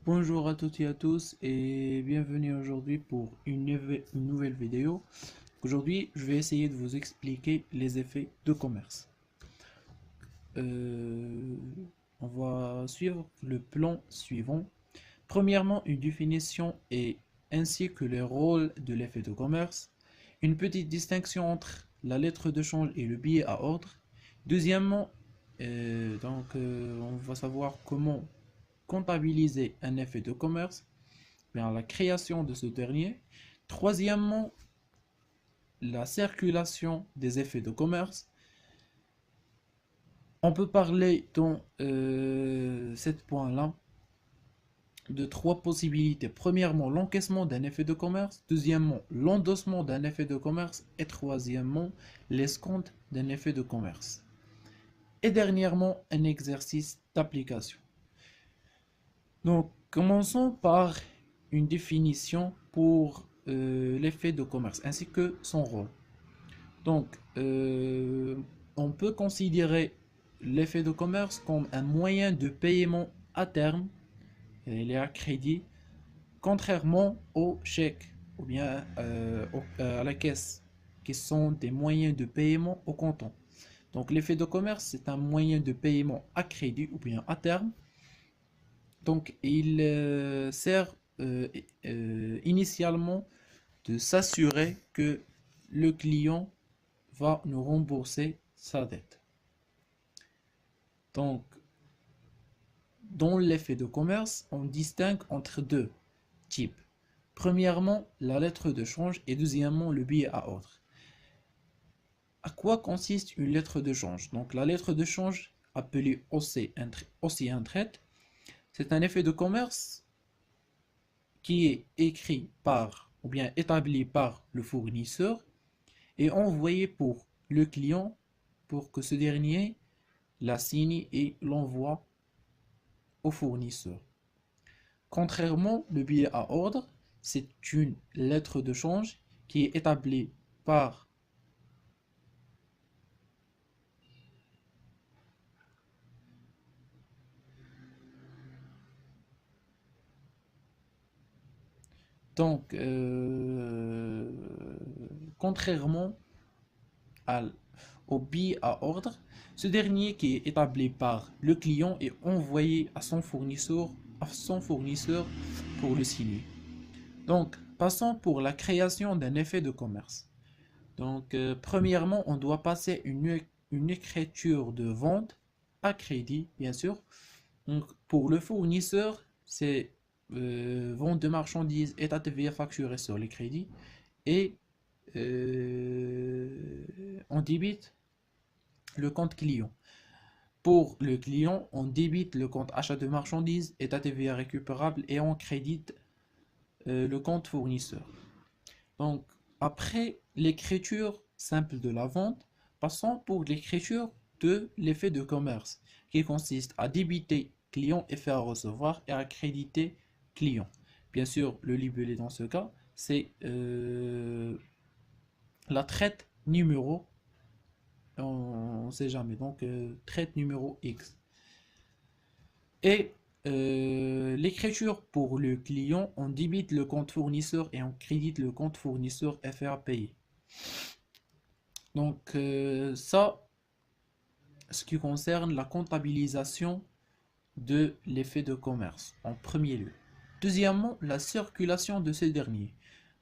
Bonjour à toutes et à tous et bienvenue aujourd'hui pour une nouvelle vidéo. Aujourd'hui, je vais essayer de vous expliquer les effets de commerce. Euh, on va suivre le plan suivant. Premièrement, une définition et ainsi que les rôles de l'effet de commerce. Une petite distinction entre la lettre de change et le billet à ordre. Deuxièmement, on va savoir comment comptabiliser un effet de commerce, bien la création de ce dernier. Troisièmement, la circulation des effets de commerce. On peut parler dans cette point-là de trois possibilités. Premièrement, l'encaissement d'un effet de commerce. Deuxièmement, l'endossement d'un effet de commerce. Et troisièmement, l'escompte d'un effet de commerce. Et dernièrement, un exercice d'application. Donc, commençons par une définition pour l'effet de commerce ainsi que son rôle. Donc, on peut considérer l'effet de commerce comme un moyen de paiement à terme, il est à crédit, contrairement au chèque ou bien à la caisse, qui sont des moyens de paiement au comptant. Donc, l'effet de commerce, c'est un moyen de paiement à crédit ou bien à terme. Donc, il sert initialement de s'assurer que le client va nous rembourser sa dette. Donc, dans l'effet de commerce, on distingue entre deux types. Premièrement, la lettre de change et deuxièmement, le billet à ordre. À quoi consiste une lettre de change? Donc, la lettre de change, appelée aussi un trait, c'est un effet de commerce qui est écrit par ou bien établi par le fournisseur et envoyé pour le client pour que ce dernier la signe et l'envoie au fournisseur. Contrairement, le billet à ordre, c'est une lettre de change qui est établie par donc contrairement à- au billet à ordre, ce dernier qui est établi par le client est envoyé à son fournisseur pour le signer. Donc, passons pour la création d'un effet de commerce. Donc, premièrement, on doit passer une écriture de vente à crédit, bien sûr. Donc, pour le fournisseur, c'est vente de marchandises et TVA facturée sur les crédits. Et on débite le compte client. Pour le client, on débite le compte achat de marchandises et TVA récupérable et on crédite le compte fournisseur. Donc, après l'écriture simple de la vente, passons pour l'écriture de l'effet de commerce, qui consiste à débiter client et faire recevoir et à créditer client. Bien sûr, le libellé dans ce cas, c'est la traite numéro, on ne sait jamais, donc traite numéro X. Et l'écriture pour le client, on débite le compte fournisseur et on crédite le compte fournisseur FR payé. Donc ça, ce qui concerne la comptabilisation de l'effet de commerce en premier lieu. Deuxièmement, la circulation de ces derniers.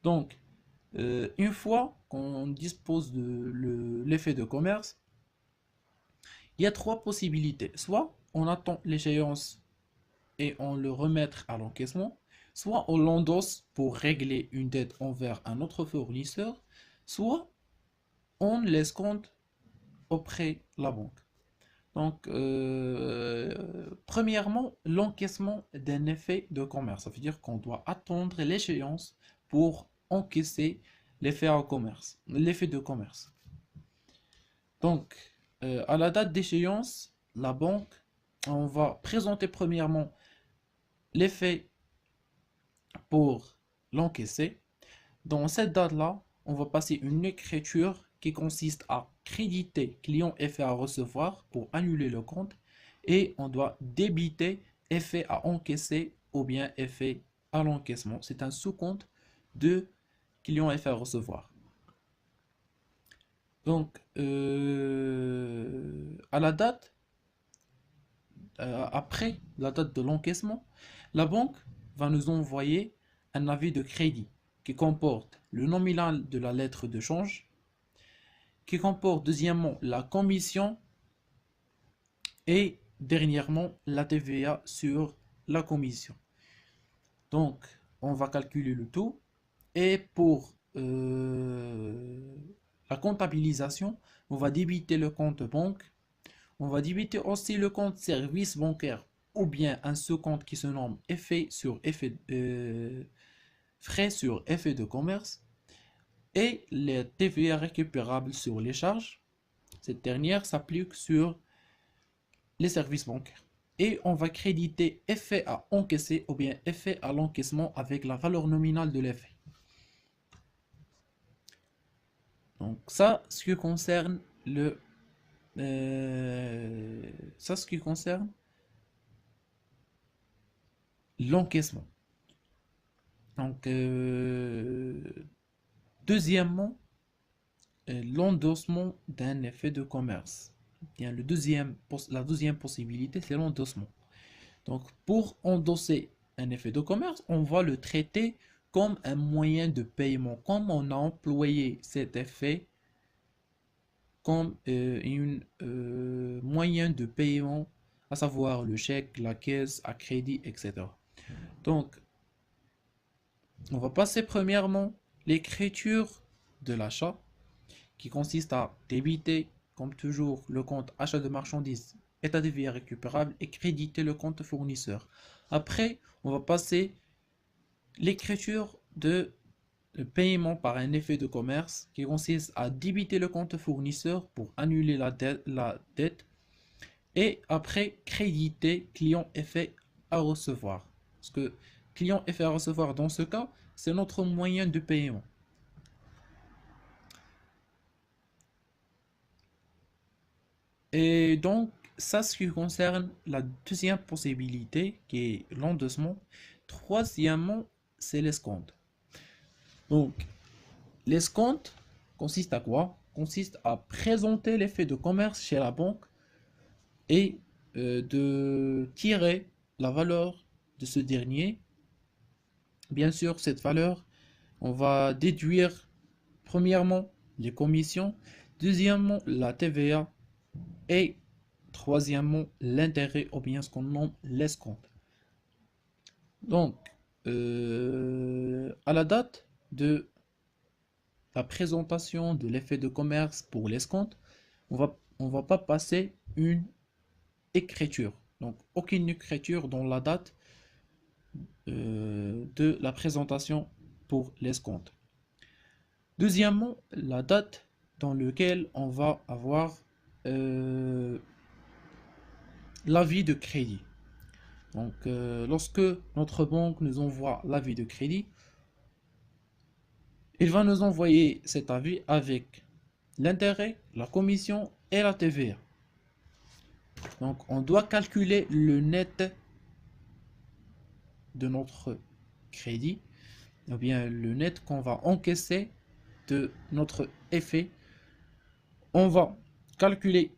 Donc, une fois qu'on dispose de l'effet de commerce, il y a trois possibilités. Soit on attend l'échéance et on le remet à l'encaissement, soit on l'endosse pour régler une dette envers un autre fournisseur, soit on laisse compte auprès de la banque. Donc, premièrement, l'encaissement d'un effet de commerce. Ça veut dire qu'on doit attendre l'échéance pour encaisser l'effet l'effet de commerce. Donc, à la date d'échéance, la banque, on va présenter premièrement l'effet pour l'encaisser. Dans cette date-là, on va passer une écriture qui consiste à créditer client effet à recevoir pour annuler le compte et on doit débiter effet à encaisser ou bien effet à l'encaissement. C'est un sous-compte de client effet à recevoir. Donc, à la date, après la date de l'encaissement, la banque va nous envoyer un avis de crédit qui comporte le nominal de la lettre de change, qui comporte deuxièmement la commission et dernièrement la TVA sur la commission. Donc, on va calculer le tout et pour la comptabilisation, on va débiter le compte banque, on va débiter aussi le compte service bancaire ou bien un sous-compte qui se nomme frais sur effet de commerce et les TVA récupérables sur les charges. Cette dernière s'applique sur les services bancaires. Et on va créditer effet à encaisser ou bien effet à l'encaissement avec la valeur nominale de l'effet. Donc ça, ce qui concerne l'encaissement. Donc deuxièmement, l'endossement d'un effet de commerce. Bien, la deuxième possibilité, c'est l'endossement. Donc, pour endosser un effet de commerce, on va le traiter comme un moyen de paiement, comme on a employé cet effet comme un moyen de paiement, à savoir le chèque, la caisse, à crédit, etc. Donc, on va passer premièrement l'écriture de l'achat, qui consiste à débiter, comme toujours, le compte achat de marchandises, état des TVA récupérable et créditer le compte fournisseur. Après, on va passer l'écriture de paiement par un effet de commerce qui consiste à débiter le compte fournisseur pour annuler la dette et après créditer client effet à recevoir. Parce que client effet à recevoir dans ce cas, c'est notre moyen de paiement. Et donc, ça, ce qui concerne la deuxième possibilité, qui est l'endossement. Troisièmement, c'est l'escompte. Donc, l'escompte consiste à quoi? Consiste à présenter l'effet de commerce chez la banque et de tirer la valeur de ce dernier. Bien sûr, cette valeur, on va déduire premièrement les commissions, deuxièmement la TVA et troisièmement l'intérêt ou bien ce qu'on nomme l'escompte. Donc, à la date de la présentation de l'effet de commerce pour l'escompte, on va pas passer une écriture. Donc, aucune écriture dans la date de la présentation pour l'escompte. Deuxièmement, la date dans laquelle on va avoir l'avis de crédit. Donc, lorsque notre banque nous envoie l'avis de crédit, il va nous envoyer cet avis avec l'intérêt, la commission et la TVA. Donc, on doit calculer le net de notre crédit, ou bien le net qu'on va encaisser de notre effet. On va calculer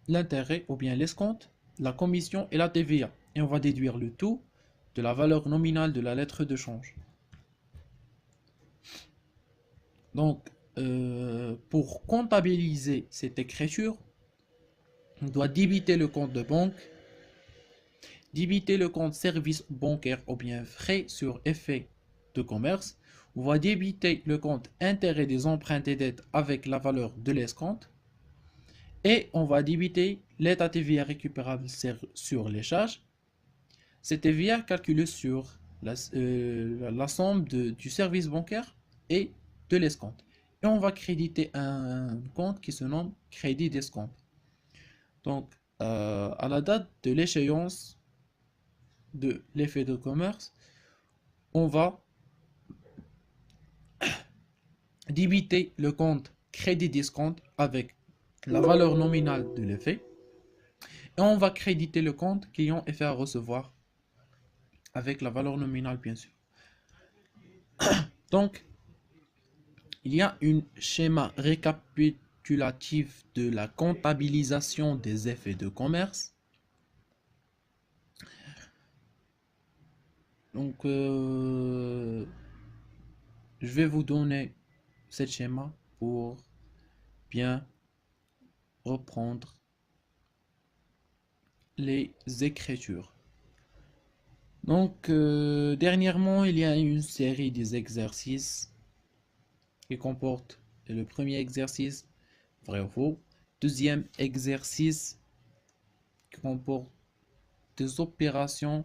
l'intérêt ou bien l'escompte, la commission et la TVA. Et on va déduire le tout de la valeur nominale de la lettre de change. Donc, pour comptabiliser cette écriture, on doit débiter le compte de banque, débiter le compte service bancaire ou bien frais sur effet de commerce. On va débiter le compte intérêt des emprunts et dettes avec la valeur de l'escompte. Et on va débiter l'état TVA récupérable sur les charges. Cette TVA calculée sur la somme du service bancaire et de l'escompte. Et on va créditer un compte qui se nomme crédit d'escompte. Donc, à la date de l'échéance de l'effet de commerce, on va débiter le compte crédit d'escompte avec la valeur nominale de l'effet. Et on va créditer le compte client effet à recevoir avec la valeur nominale, bien sûr. Donc, il y a un schéma récapitulatif de la comptabilisation des effets de commerce. Donc, je vais vous donner ce schéma pour bien reprendre les écritures. Donc, dernièrement, il y a une série des exercices qui comporte le premier exercice, vrai ou faux. Deuxième exercice qui comporte des opérations